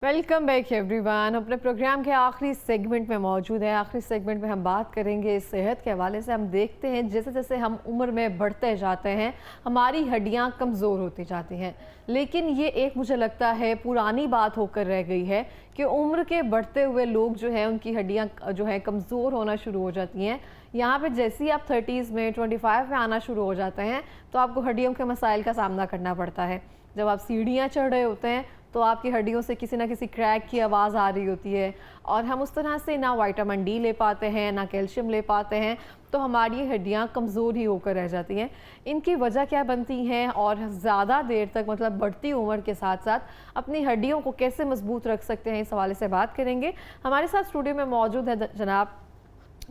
Welcome back everyone. अपने programme के आखिरी सेगमेंट में मौजूद है। आखिरी सेगमेंट में हम बात करेंगे सेहत के हवाले से। हम देखते हैं जैसे जैसे हम उम्र में बढ़ते जाते हैं हमारी हड्डियां कमज़ोर होती जाती हैं, लेकिन ये एक मुझे लगता है पुरानी बात होकर रह गई है कि उम्र के बढ़ते हुए लोग जो है उनकी हड्डियां जो है कमज़ोर होना शुरू हो जाती हैं। यहाँ पे जैसे ही आप 30s में 25 में आना शुरू हो जाते हैं तो आपको हड्डियों के मसाइल का सामना करना पड़ता है। जब आप सीढ़ियाँ चढ़ रहे होते हैं तो आपकी हड्डियों से किसी ना किसी क्रैक की आवाज़ आ रही होती है और हम उस तरह से ना विटामिन डी ले पाते हैं ना कैल्शियम ले पाते हैं, तो हमारी हड्डियां कमज़ोर ही होकर रह जाती हैं। इनकी वजह क्या बनती हैं और ज़्यादा देर तक मतलब बढ़ती उम्र के साथ साथ अपनी हड्डियों को कैसे मजबूत रख सकते हैं, इस हवाले से बात करेंगे। हमारे साथ स्टूडियो में मौजूद है जनाब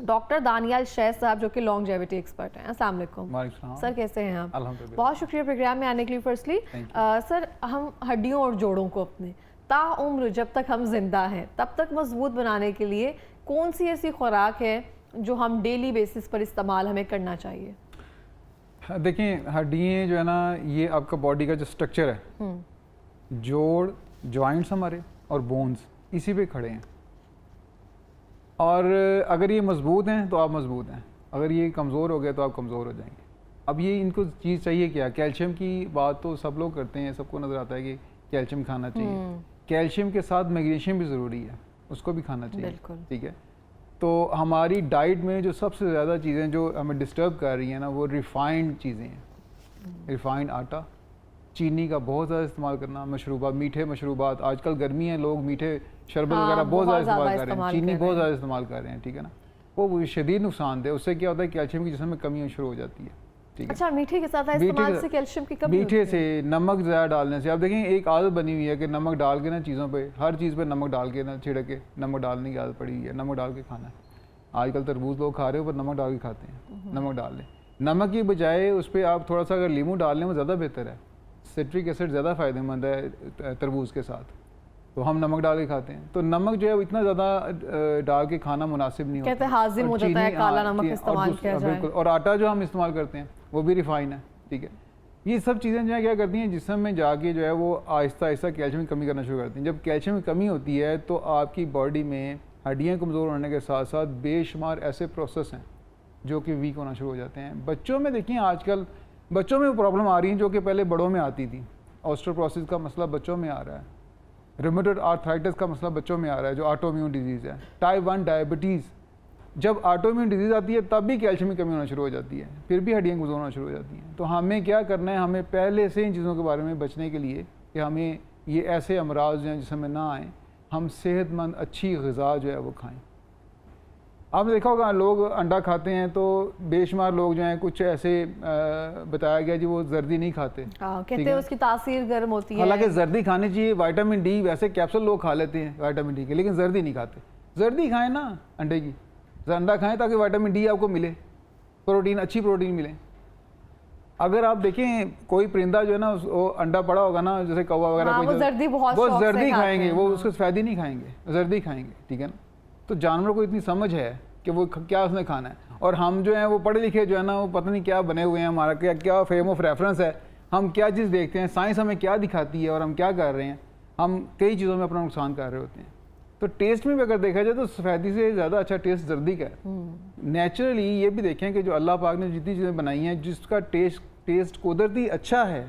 डॉक्टर दानियाल शैख साहब, जो कि लॉन्जेविटी एक्सपर्ट हैं। अस्सलाम वालेकुम सर, कैसे हैं आप? बहुत शुक्रिया प्रोग्राम में आने के लिए। फर्स्टली सर, हम हड्डियों और जोड़ों को अपने ताउम्र जब तक हम जिंदा हैं तब तक मजबूत बनाने के लिए कौन सी ऐसी खुराक है जो हम डेली बेसिस पर इस्तेमाल हमें करना चाहिए? देखिए, हड्डियाँ जो है ना, ये आपका बॉडी का जो स्ट्रक्चर है, जोड़ जॉइंट्स हमारे और बोन्स इसी पे खड़े हैं। और अगर ये मजबूत हैं तो आप मजबूत हैं, अगर ये कमज़ोर हो गए तो आप कमज़ोर हो जाएंगे। अब ये इनको चीज़ चाहिए क्या? कैल्शियम की बात तो सब लोग करते हैं, सबको नज़र आता है कि कैल्शियम खाना चाहिए। कैल्शियम के साथ मैग्नीशियम भी ज़रूरी है, उसको भी खाना चाहिए। ठीक है, तो हमारी डाइट में जो सबसे ज़्यादा चीज़ें जो हमें डिस्टर्ब कर रही हैं ना, वो रिफ़ाइंड चीज़ें हैं। रिफ़ाइंड आटा, चीनी का बहुत ज़्यादा इस्तेमाल करना, मशरूबात, मीठे मशरूबात। आजकल गर्मी है, लोग मीठे शरबत वगैरह बहुत ज़्यादा इस्तेमाल कर रहे हैं, चीनी बहुत ज़्यादा इस्तेमाल कर रहे हैं। ठीक है ना, वो शदीद नुकसानदेह। उससे क्या होता है, कैल्शियम की जिस्म में कमी शुरू हो जाती है। ठीक है, अच्छा, मीठे के साथ इस्तेमाल से कैल्शियम की कमी? मीठे से, नमक ज़्यादा डालने से। आप देखें, एक आदत बनी हुई है कि नमक डाल के ना चीज़ों पे, हर चीज़ पे नमक डाल के ना छिड़क के नमक डालने की आदत पड़ी हुई है। नमक डाल के खाना है। आजकल तरबूज लोग खा रहे हो पर नमक डाल के खाते हैं। नमक डाल लें, नमक की बजाय उस पर आप थोड़ा सा अगर नींबू डाल लें वो ज़्यादा बेहतर है। सिट्रिक एसिड ज़्यादा फ़ायदेमंद है तरबूज के साथ, तो हम नमक डाल के खाते हैं। तो नमक जो है इतना ज़्यादा डाल के खाना मुनासिब नहीं होता, कहते हैं हाजिम हो जाता है काला नमक इस्तेमाल किया जाए। बिल्कुल, और आटा जो हम इस्तेमाल करते हैं वो भी रिफाइन है। ठीक है, ये सब चीज़ें जो है क्या करती हैं, जिस्म में जाके जो है वो आहिस्ता आहिस्ता कैल्शियम की कमी करना शुरू करती हैं। जब कैल्शियम की कमी होती है तो आपकी बॉडी में हड्डियाँ कमज़ोर होने के साथ साथ बेशुमार ऐसे प्रोसेस हैं जो कि वीक होना शुरू हो जाते हैं। बच्चों में देखिए, आजकल बच्चों में वो प्रॉब्लम आ रही है जो कि पहले बड़ों में आती थी। ऑस्टियोपोरोसिस का मसला बच्चों में आ रहा है, रूमेटॉइड आर्थराइटिस का मसला बच्चों में आ रहा है जो ऑटोइम्यून डिजीज़ है, टाइप 1 डायबिटीज़। जब ऑटोइम्यून डिजीज़ आती है तब भी कैल्शियम की कमी होना शुरू हो जाती है, फिर भी हड्डियाँ कमज़ोर होना शुरू हो जाती हैं। तो हमें क्या करना है, हमें पहले से इन चीज़ों के बारे में बचने के लिए कि हमें ये ऐसे अमराज जो हैं जिसमें ना आएँ, हम सेहतमंद अच्छी ग़िज़ा जो है वो खाएँ। आपने देखा होगा, लोग अंडा खाते हैं तो बेशुमार लोग जो हैं कुछ ऐसे बताया गया जी वो जर्दी नहीं खाते। कहते हैं उसकी तासीर गर्म होती है। हालांकि जर्दी खानी चाहिए, विटामिन डी वैसे कैप्सूल लोग खा लेते हैं विटामिन डी के, लेकिन जर्दी नहीं खाते। जर्दी खाएं ना, अंडे की अंडा खाएं ताकि विटामिन डी आपको मिले, प्रोटीन, अच्छी प्रोटीन मिले। अगर आप देखें कोई परिंदा जो है ना, वो अंडा पड़ा होगा ना, जैसे कौवा वगैरह, वो जर्दी खाएंगे, वो उसको फैदी नहीं खाएंगे, जर्दी खाएंगे। ठीक है ना, तो जानवर को इतनी समझ है कि वो क्या उसने खाना है। और हम जो हैं वो पढ़े लिखे जो है ना, वो पता नहीं क्या बने हुए हैं, हमारा क्या फ्रेम ऑफ रेफरेंस है, हम क्या चीज़ देखते हैं, साइंस हमें क्या दिखाती है और हम क्या कर रहे हैं। हम कई चीज़ों में अपना नुकसान कर रहे होते हैं। तो टेस्ट में भी अगर देखा जाए तो सफ़ेदी से ज़्यादा अच्छा टेस्ट जर्दी का है। नेचुरली ये भी देखें कि जो अल्लाह पाक ने जितनी चीज़ें बनाई हैं जिसका टेस्ट कुदरती अच्छा है,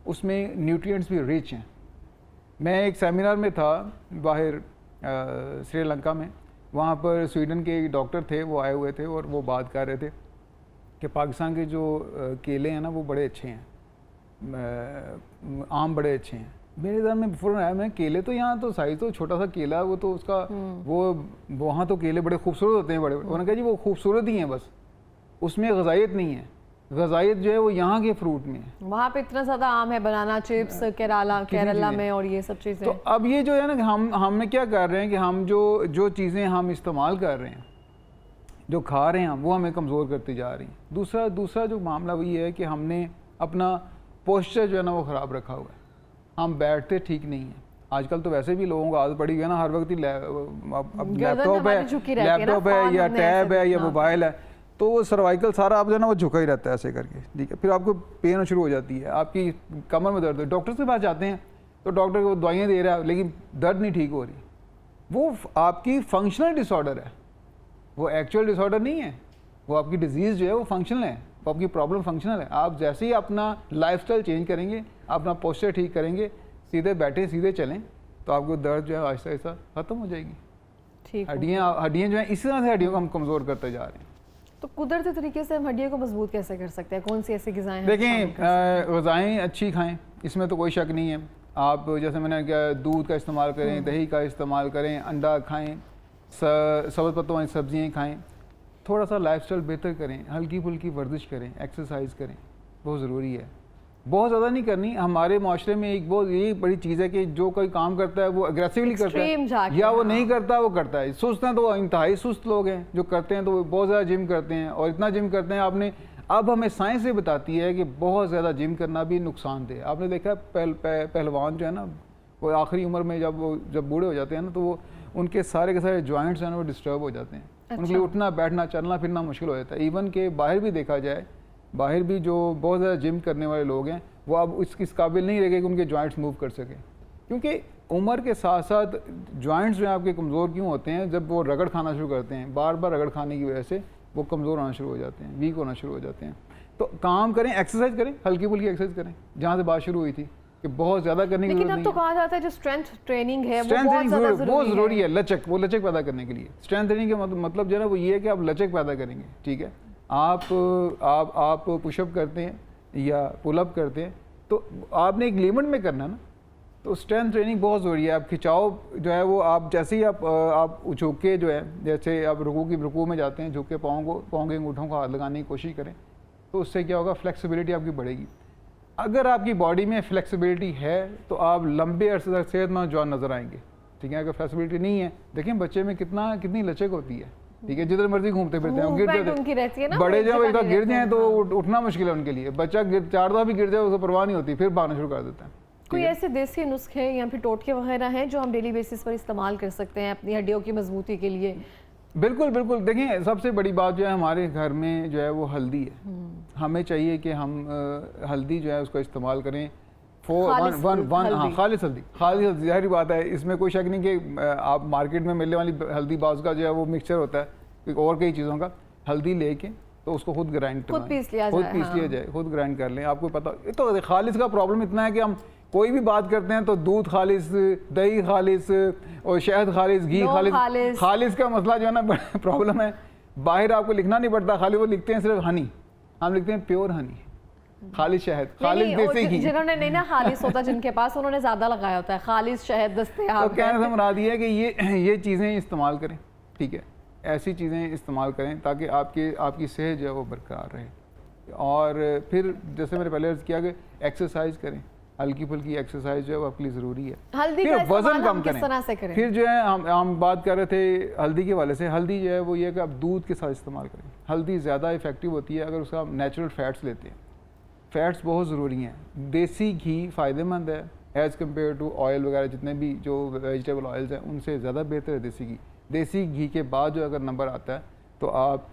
उसमें न्यूट्रिएंट्स भी रिच हैं। मैं एक सेमिनार में था बाहर श्रीलंका में, वहाँ पर स्वीडन के एक डॉक्टर थे, वो आए हुए थे और वो बात कर रहे थे कि पाकिस्तान के जो केले हैं ना वो बड़े अच्छे हैं, आम बड़े अच्छे हैं। मेरे ध्यान में फ़ौरन आया, मैं केले तो यहाँ तो साइज़ तो छोटा सा केला, वो तो उसका वो वहाँ तो केले बड़े खूबसूरत होते हैं, बड़े। उन्होंने कहा जी वो खूबसूरत ही हैं, बस उसमें ग़िज़ायत नहीं है। ग़िज़ायत जो है वो यहाँ के फ्रूट में है। वहाँ पे इतना ज़्यादा आम है, बनाना चिप्स केरला में और ये सब चीज़ें। तो अब ये जो है ना, हमने क्या कर रहे हैं कि हम जो चीज़ें हम इस्तेमाल कर रहे हैं, जो खा रहे हैं, वो हमें कमज़ोर करती जा रही हैं। दूसरा जो मामला वही है कि हमने अपना पोस्चर जो है ना वो ख़राब रखा हुआ है। हम बैठते ठीक नहीं हैं। आजकल तो वैसे भी लोगों को आदत पड़ी हुई है ना, हर वक्त ही लैपटॉप है या टैब है या मोबाइल है, तो वो सर्वाइकल सारा आप जो है ना वो झुका ही रहता है ऐसे करके। ठीक है, फिर आपको पेन शुरू हो जाती है, आपकी कमर में दर्द है। डॉक्टर के पास जाते हैं तो डॉक्टर को दवाइयाँ दे रहा है लेकिन दर्द नहीं ठीक हो रही, वो आपकी फंक्शनल डिसऑर्डर है, वो एक्चुअल डिसऑर्डर नहीं है। वो आपकी डिजीज़ जो है वो फंक्शनल है, वो आपकी प्रॉब्लम फंक्शनल है। आप जैसे ही अपना लाइफस्टाइल चेंज करेंगे, अपना पोस्चर ठीक करेंगे, सीधे बैठे सीधे चलें, तो आपको दर्द जो है आहिस्ता आहिस्ता ख़त्म हो जाएगी। ठीक, हड्डियाँ जो हैं इसी तरह से हड्डियों को हम कमज़ोर करते जा रहे हैं। तो कुदरती तरीके से हम हड्डियों को मजबूत कैसे कर सकते हैं? कौन सी ऐसी ग़िज़ाएं हैं? देखें, ग़िज़ाएँ अच्छी खाएँ, इसमें तो कोई शक नहीं है। आप जैसे मैंने कहा, दूध का इस्तेमाल करें, दही का इस्तेमाल करें, अंडा खाएँ, सब्ज़ पत्तों वाली सब्जियाँ खाएँ, थोड़ा सा लाइफस्टाइल बेहतर करें, हल्की फुल्की वर्जिश करें, एक्सरसाइज करें, बहुत ज़रूरी है। बहुत ज़्यादा नहीं करनी। हमारे माशरे में एक बहुत यही बड़ी चीज़ है कि जो कोई काम करता है वो अग्रेसिवली करता है, या वो नहीं करता वो करता है। सुस्त हैं तो वो इंतहाई सुस्त लोग हैं, जो करते हैं तो वो बहुत ज़्यादा जिम करते हैं, और इतना जिम करते हैं आपने, अब हमें साइंस ये बताती है कि बहुत ज़्यादा जिम करना भी नुकसानदेह। आपने देखा पहलवान जो है ना, वो आखिरी उम्र में जब बूढ़े हो जाते हैं ना, तो वो उनके सारे के सारे जॉइंट्स हैं ना वो डिस्टर्ब हो जाते हैं। अच्छा। उनके लिए उठना बैठना चलना फिरना मुश्किल हो जाता है। इवन के बाहर भी देखा जाए, बाहर भी जो बहुत ज़्यादा जिम करने वाले लोग हैं वो अब इस काबिल नहीं रह गए कि उनके जॉइंट्स मूव कर सकें, क्योंकि उम्र के साथ साथ जॉइंट्स जो हैं आपके कमज़ोर क्यों होते हैं? जब वो रगड़ खाना शुरू करते हैं, बार बार रगड़ खाने की वजह से वो कमज़ोर होना शुरू हो जाते हैं, वीक होना शुरू हो जाते हैं। तो काम करें, एक्सरसाइज करें, हल्की फुल्की एक्सरसाइज करें, जहाँ से बात शुरू हुई थी कि बहुत ज़्यादा करने की लेकिन जरूरत अब तो नहीं है। कहा जाता है जो स्ट्रेंथ ट्रेनिंग है वो स्ट्रेंथ बहुत ज़्यादा ट्रेनिंग बहुत ज़रूरी ज़रूरी है। लचक पैदा करने के लिए स्ट्रेंथ ट्रेनिंग का मतलब जो है ना वो ये है कि आप लचक पैदा करेंगे। ठीक है, आप पुशअप करते हैं या पुलअप करते हैं तो आपने एक लिमिट में करना है ना, तो स्ट्रेंथ ट्रेनिंग बहुत ज़रूरी है। आप खिंचाव जो है वो आप जैसे ही आप झुक के जो है, जैसे आप रुकू में जाते हैं, झुक के पाँव के अंगूठों को हाथ लगाने की कोशिश करें, तो उससे क्या होगा, फ्लेक्सिबिलिटी आपकी बढ़ेगी। अगर आपकी बॉडी में फ्लेक्सिबिलिटी है तो आप लंबे अरसे तक सेहतमंद जवान नजर आएंगे। ठीक है, अगर फ्लेक्सिबिलिटी नहीं है, देखें बच्चे में कितनी लचक होती है। ठीक है, जिधर मर्जी घूमते फिरते हैं, गिर जाते, बड़े जब एक गिर जाएं तो उठना मुश्किल है उनके लिए। बच्चा 4 दफा भी गिर जाए उसको परवाह नहीं होती, फिर भागना शुरू कर देता है। कोई ऐसे देसी नुस्खे या फिर टोटके वगैरह हैं जो हम डेली बेसिस पर इस्तेमाल कर सकते हैं अपनी हड्डियों की मजबूती के लिए? बिल्कुल बिल्कुल। देखें, सबसे बड़ी बात जो है हमारे घर में जो है वो हल्दी है। हमें चाहिए कि हम हल्दी जो है उसका इस्तेमाल करें। खालिस हल्दी ज़ाहिर बात है, इसमें कोई शक नहीं कि आप मार्केट में मिलने वाली हल्दी बाज का जो है वो मिक्सचर होता है और कई चीज़ों का। हल्दी लेके तो उसको खुद ग्राइंड करना, खुद पीस लिया जाए, खुद ग्राइंड कर लें। आपको पता तो खालिस का प्रॉब्लम इतना है कि हम कोई भी बात करते हैं तो दूध खालिस, दही खालिस और शहद खालिस, घी खालिस। खालिस का मसला जो है ना प्रॉब्लम है। बाहर आपको लिखना नहीं पड़ता, खाली वो लिखते हैं सिर्फ हनी, हम लिखते हैं प्योर हनी, खालिस शहद, खालिस देसी घी। जिन्होंने नहीं ना खालिस होता जिनके पास, उन्होंने ज्यादा लगाया होता है खालिस शहद दस्तयाब। तो कहने से मुराद ये है कि ये चीज़ें इस्तेमाल करें। ठीक है, ऐसी चीज़ें इस्तेमाल करें ताकि आपकी सेहत जो है वो बरकरार रहे। और फिर जैसे मैंने पहले अर्ज़ किया कि एक्सरसाइज करें, हल्की फुल्की एक्सरसाइज जो है वो आपके लिए ज़रूरी है। फिर वजन कम करें। फिर जो है हम बात कर रहे थे हल्दी के वाले से। हल्दी जो है वो ये कि आप दूध के साथ इस्तेमाल करें। हल्दी ज़्यादा इफेक्टिव होती है अगर उसका आप नेचुरल फैट्स लेते हैं। फैट्स बहुत ज़रूरी हैं। देसी घी फ़ायदेमंद है एज़ कम्पेयर टू ऑयल वगैरह, जितने भी जो वेजिटेबल ऑयल्स हैं उनसे ज़्यादा बेहतर है देसी घी। देसी घी के बाद जो अगर नंबर आता है तो आप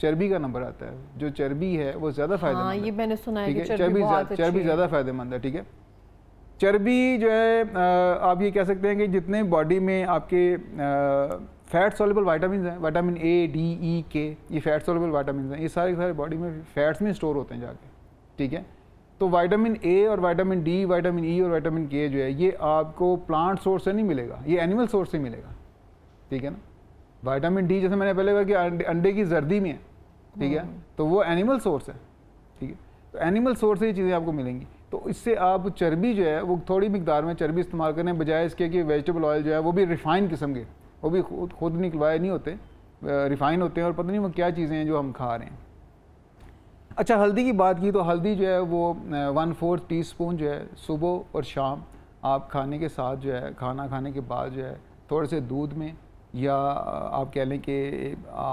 चर्बी का नंबर आता है। जो चर्बी है वो ज़्यादा फायदेमंद है। ये मैंने सुना है कि चर्बी ज़्यादा फायदेमंद है। ठीक है, चर्बी जो है आप ये कह सकते हैं कि जितने बॉडी में आपके फैट सॉल्युबल विटामिन हैं, विटामिन ए, डी, ई, के, ये फैट सॉल्युबल विटामिन हैं, ये सारे बॉडी में फैट्स में स्टोर होते हैं जाके। ठीक है, तो विटामिन ए और विटामिन डी, विटामिन ई और विटामिन के जो है ये आपको प्लांट सोर्स से नहीं मिलेगा, ये एनिमल सोर्स से मिलेगा। ठीक है ना, विटामिन डी जैसे मैंने पहले कहा कि अंडे की जर्दी में है। ठीक है, तो वो एनिमल सोर्स है। ठीक है, तो एनिमल सोर्स से ये चीज़ें आपको मिलेंगी। तो इससे आप चर्बी जो है वो थोड़ी मिकदार में चर्बी इस्तेमाल करें, बजाय इसके कि वेजिटेबल ऑयल जो है वो भी रिफ़ाइन किस्म के, वो भी खुद निकलवाए नहीं होते, रिफ़ाइन होते हैं और पता नहीं वो क्या चीज़ें हैं जो हम खा रहे हैं। अच्छा, हल्दी की बात की तो हल्दी जो है वो 1/4 टीस्पून जो है सुबह और शाम आप खाने के साथ जो है, खाना खाने के बाद जो है थोड़े से दूध में, या आप कह लें कि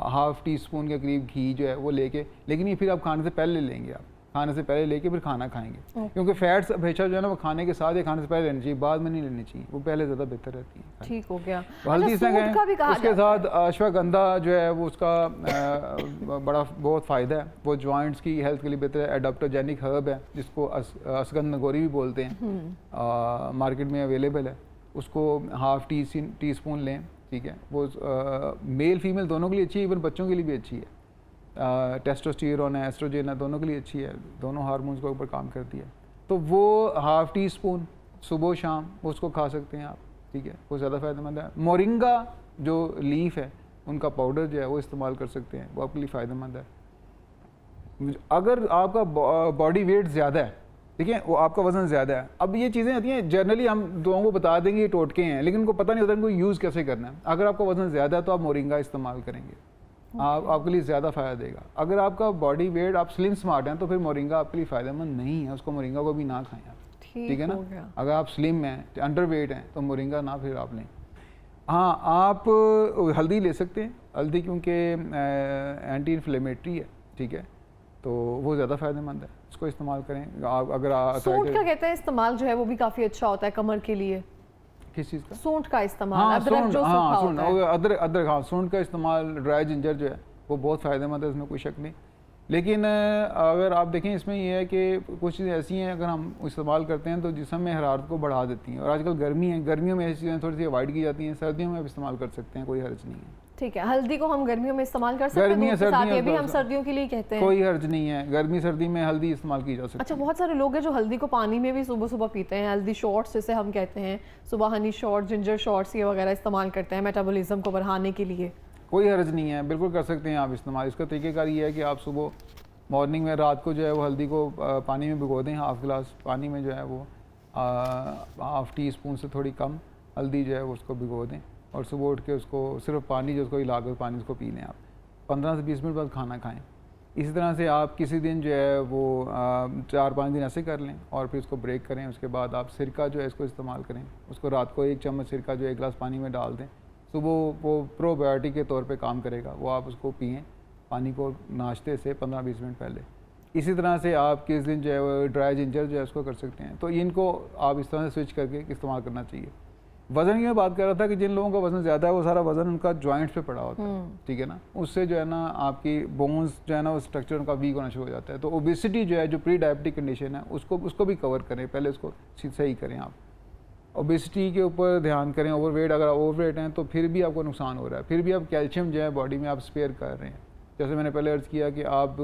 1/2 टीस्पून के करीब घी जो है वो लेके, लेकिन ये फिर आप खाने से पहले लेंगे आप, खाने से पहले लेके फिर खाना खाएंगे, क्योंकि फैट्स हमेशा जो है ना वो खाने के साथ या खाने से पहले लेनी चाहिए, बाद में नहीं लेनी चाहिए, वो पहले ज़्यादा बेहतर रहती है। ठीक हो गया। हल्दी अच्छा, सूंठ का भी कहा उसके साथ अश्वगंधा जो है वो उसका बड़ा बहुत फ़ायदा है, वो जॉइंट्स की हेल्थ के लिए बेहतर है। एडाप्टोजेनिक हर्ब है जिसको असगंध नगोरी भी बोलते हैं, मार्केट में अवेलेबल है। उसको हाफ टी स्पून लें, ठीक है। वो मेल फीमेल दोनों के लिए अच्छी है, इवन बच्चों के लिए भी अच्छी है। टेस्टोस्टेरोन है, एस्ट्रोजन है, दोनों के लिए अच्छी है, दोनों हार्मोन्स के ऊपर काम करती है। तो वो हाफ टी स्पून सुबह शाम उसको खा सकते हैं आप, ठीक है, वो ज़्यादा फ़ायदेमंद है। मोरिंगा जो लीफ है उनका पाउडर जो है वो इस्तेमाल कर सकते हैं, वो आपके लिए फ़ायदेमंद है। अगर आपका बॉडी वेट ज़्यादा है, ठीक है, वो आपका वज़न ज़्यादा है, अब ये चीज़ें आती हैं जनरली हम लोगों को बता देंगे ये टोटके हैं, लेकिन उनको पता नहीं होता इनको यूज़ कैसे करना है। अगर आपका वज़न ज़्यादा है तो आप मोरिंगा इस्तेमाल करेंगे, आपके लिए ज़्यादा फ़ायदा देगा। अगर आपका बॉडी वेट आप स्लिम स्मार्ट हैं तो फिर मोरिंगा आपके लिए फ़ायदेमंद नहीं है, उसको मोरिंगा को भी ना खाएं आप, ठीक है ना। अगर आप स्लिम हैं, अंडर वेट हैं, तो मोरिंगा ना फिर आप लें। हाँ, आप हल्दी ले सकते हैं, हल्दी क्योंकि एंटी इन्फ्लेमेटरी है, ठीक है, तो वो ज़्यादा फ़ायदेमंद है, इसको इस्तेमाल करें। आप अगर सूंठ का कहते हैं इस्तेमाल जो है वो भी काफ़ी अच्छा होता है कमर के लिए। किस चीज़ का? सूंठ का इस्तेमाल। हाँ, अदरक जो सूखा होता है। अदरक हाँ, सूंठ का इस्तेमाल, ड्राई जिंजर जो है वो बहुत फ़ायदेमंद है, इसमें कोई शक नहीं। लेकिन अगर आप देखें इसमें ये है कि कुछ चीज़ें ऐसी हैं अगर हम इस्तेमाल करते हैं तो जिस्म में हरारत को बढ़ा देती हैं, और आजकल गर्मी है, गर्मियों में ऐसी चीज़ें थोड़ी सी अवॉइड की जाती हैं, सर्दियों में आप इस्तेमाल कर सकते हैं, कोई हर्ज नहीं है। ठीक है, हल्दी को हम गर्मियों में इस्तेमाल कर सकते हैं, ये भी हम सर्दियों के लिए कहते हैं, कोई हर्ज नहीं है, गर्मी सर्दी में हल्दी इस्तेमाल की जा सकती है। अच्छा, बहुत सारे लोग हैं जो हल्दी को पानी में भी सुबह सुबह पीते हैं, हल्दी शॉट्स जिसे हम कहते हैं, सुबह हनी शॉट, जिंजर शॉट्स ये वगैरह इस्तेमाल करते हैं मेटाबॉलिज्म को बढ़ाने के लिए। कोई हर्ज नहीं है, बिल्कुल कर सकते हैं आप इस्तेमाल। इसका तरीक़ेकार ये है कि आप सुबह मॉर्निंग में रात को जो है वो हल्दी को पानी में भिगो दें, हाफ गिलास पानी में जो है वो हाफ टी स्पून से थोड़ी कम हल्दी जो है वो उसको भिगो दें, और सुबह उठ के उसको सिर्फ पानी जो उसको हिलाकर पानी उसको पी लें आप। 15 से 20 मिनट बाद खाना खाएं। इसी तरह से आप किसी दिन जो है वो 4-5 दिन ऐसे कर लें और फिर उसको ब्रेक करें। उसके बाद आप सिरका जो है इसको इस्तेमाल करें, उसको रात को 1 चम्मच सिरका जो 1 गिलास पानी में डाल दें, सुबह वो प्रोबायोटिक के तौर पे काम करेगा, वो आप उसको पिएँ पानी को नाश्ते से 15-20 मिनट पहले। इसी तरह से आप किस दिन जो है वो ड्राई जिंजर जो है उसको कर सकते हैं। तो इनको आप इस तरह से स्विच करके इस्तेमाल करना चाहिए। वज़न की मैं बात कर रहा था कि जिन लोगों का वज़न ज़्यादा है वो सारा वज़न उनका जॉइंट्स पे पड़ा होता है, ठीक है ना, उससे जो है ना आपकी बोन्स जो है ना वो स्ट्रक्चर उनका वीक होना शुरू हो जाता है। तो ओबेसिटी जो है, जो प्री डायबिटिक कंडीशन है, उसको भी कवर करें, पहले उसको सही करें आप। ओबेसिटी के ऊपर ध्यान करें। ओवरवेट, अगर आप ओवरवेट हैं तो फिर भी आपको नुकसान हो रहा है, फिर भी आप कैल्शियम जो है बॉडी में आप स्पेयर कर रहे हैं। जैसे मैंने पहले अर्ज़ किया कि आप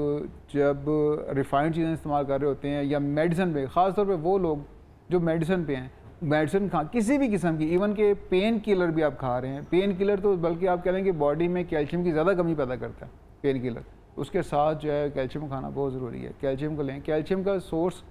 जब रिफाइंड चीज़ें इस्तेमाल कर रहे होते हैं या मेडिसिन पे, ख़ास तौर पे वो लोग जो मेडिसिन पे हैं, मेडिसिन खा किसी भी किस्म की, इवन के पेन किलर भी आप खा रहे हैं, पेन किलर तो बल्कि आप कह लें कि बॉडी में कैल्शियम की ज़्यादा कमी पैदा करता है पेन किलर, उसके साथ जो है कैल्शियम खाना बहुत ज़रूरी है। कैल्शियम को लें। कैल्शियम का सोर्स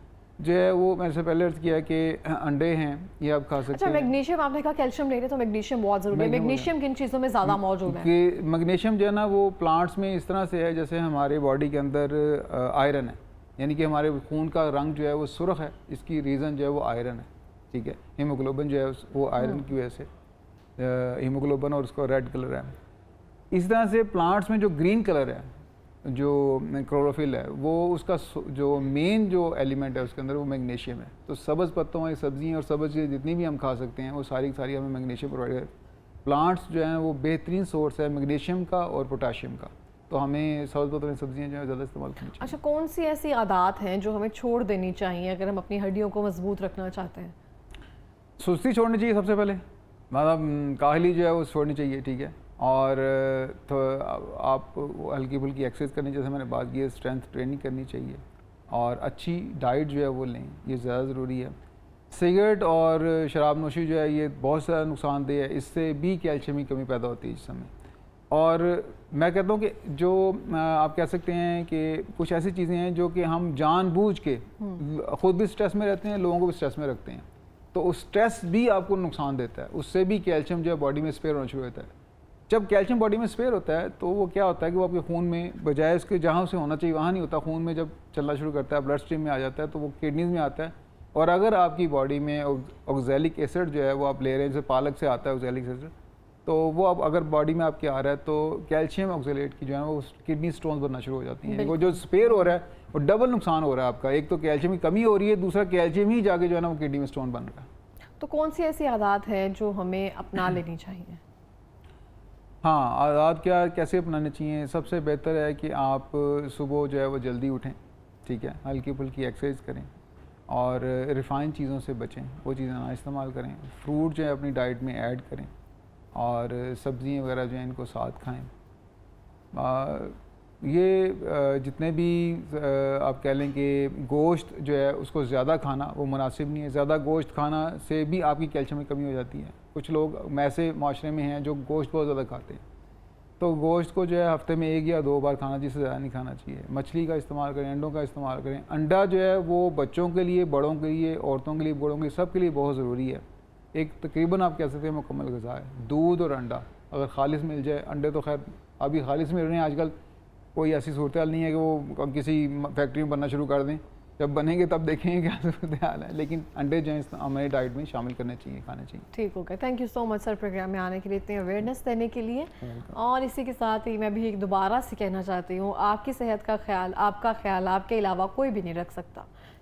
जो है वो मैंने से पहले अर्ज़ किया कि अंडे हैं, ये आप खा सकते हैं। अच्छा, मैग्नीशियम आपने कहा कैल्शियम ले रहे हैं तो मैग्नीशियम बहुत ज़रूरी है। मैग्नीशियम किन चीज़ों में ज़्यादा मौजूद है? कि मैग्नीशियम जो है ना वो प्लांट्स में इस तरह से है जैसे हमारे बॉडी के अंदर आयरन है, यानी कि हमारे खून का रंग जो है वो सुर्ख है, इसकी रीज़न जो है वो आयरन है, ठीक है। हीमोग्लोबिन जो है वो आयरन की वजह से हीमोग्लोबिन और उसका रेड कलर है। इस तरह से प्लांट्स में जो ग्रीन कलर है, जो क्लोरोफिल है, वो उसका जो मेन जो एलिमेंट है उसके अंदर वो मैग्नीशियम है। तो सब्ज़ पत्तों वाली सब्ज़ियाँ और सब्ज़ चीज़ें जितनी भी हम खा सकते हैं वो सारी हमें मैग्नीशियम प्रोवाइड है। प्लांट्स जो हैं वो बेहतरीन सोर्स है मैग्नीशियम का और पोटाशियम का, तो हमें सब्ज़ पत्तों वाली सब्ज़ियाँ जो है ज़्यादा इस्तेमाल करनी चाहिए। अच्छा, कौन सी ऐसी आदत हैं जो हमें छोड़ देनी चाहिए अगर हम अपनी हड्डियों को मजबूत रखना चाहते हैं? सुस्ती छोड़नी चाहिए सबसे पहले, मतलब काहली जो है वो छोड़नी चाहिए, ठीक है। और तो आप हल्की फुल्की एक्सरसाइज करनी, जैसे मैंने बात की है, स्ट्रेंथ ट्रेनिंग करनी चाहिए, और अच्छी डाइट जो है वो लें, ये ज़्यादा ज़रूरी है। सिगरेट और शराब नोशी जो है ये बहुत ज़्यादा नुकसानदेह है, इससे भी कैल्शियम की कमी पैदा होती है जिसमें। और मैं कहता हूँ कि जो आप कह सकते हैं कि कुछ ऐसी चीज़ें हैं जो कि हम जानबूझ के खुद भी स्ट्रेस में रहते हैं, लोगों को भी स्ट्रेस में रखते हैं, तो उस स्ट्रेस भी आपको नुकसान देता है, उससे भी कैल्शियम जो है बॉडी में स्पेयर होना शुरू होता है। जब कैल्शियम बॉडी में स्पेयर होता है तो वो क्या होता है कि वो आपके खून में बजाय उसके जहाँ उसे होना चाहिए वहाँ नहीं होता, खून में जब चलना शुरू करता है, ब्लड स्ट्रीम में आ जाता है, तो वो किडनीज में आता है। और अगर आपकी बॉडी में ऑक्सैलिक एसिड जो है वो आप ले रहे हैं, जैसे पालक से आता है ऑक्सैलिक एसिड, तो वो अब अगर बॉडी में आपके आ रहा है तो कैल्शियम ऑक्सलेट की जो है वो किडनी स्टोन्स बनना शुरू हो जाती हैं। वो जो स्पेयर हो रहा है वो डबल नुकसान हो रहा है आपका, एक तो कैल्शियम की कमी हो रही है, दूसरा कैल्शियम ही जाके जो है ना वो किडनी में स्टोन बन रहा है। तो कौन सी ऐसी आदत है जो हमें अपना लेनी चाहिए? हाँ, आदत क्या कैसे अपनाने चाहिए? सबसे बेहतर है कि आप सुबह जो है वो जल्दी उठें, ठीक है, हल्की फुल्की एक्सरसाइज करें और रिफ़ाइन चीज़ों से बचें, वो चीज़ें ना इस्तेमाल करें। फ्रूट जो है अपनी डाइट में ऐड करें और सब्ज़ियाँ वगैरह जो हैं इनको साथ खाएं। ये जितने भी आप कह लें कि गोश्त जो है उसको ज़्यादा खाना वो मुनासिब नहीं है। ज़्यादा गोश्त खाना से भी आपकी कैल्शियम की कमी हो जाती है। कुछ लोग ऐसे माशरे में हैं जो गोश्त बहुत ज़्यादा खाते हैं, तो गोश्त को जो है हफ्ते में 1 या 2 बार खाना, जिससे ज़्यादा नहीं खाना चाहिए। मछली का इस्तेमाल करें, अंडों का इस्तेमाल करें। अंडा जो है वो बच्चों के लिए, बड़ों के लिए, औरतों के लिए, बूढ़ों के लिए, सब के लिए बहुत ज़रूरी है। एक तकरीबन आप कह सकते हैं मुकम्मल ग़िज़ा है। दूध और अंडा अगर खालिस मिल जाए, अंडे तो खैर अभी खालिस मिल रहे हैं आजकल, कोई ऐसी सूरत हाल नहीं है कि वो किसी फैक्ट्री में बनना शुरू कर दें। जब बनेंगे तब देखेंगे क्या सूरत हाल है, लेकिन अंडे जो हैं हमारी डाइट में शामिल करने चाहिए, खाने चाहिए। ठीक हो गया, thank you so much sir program में आने के लिए, इतनी अवेयरनेस देने के लिए। और इसी के साथ ही मैं भी एक दोबारा से कहना चाहती हूँ, आपकी सेहत का ख्याल, आपका ख्याल आपके अलावा कोई भी नहीं रख सकता।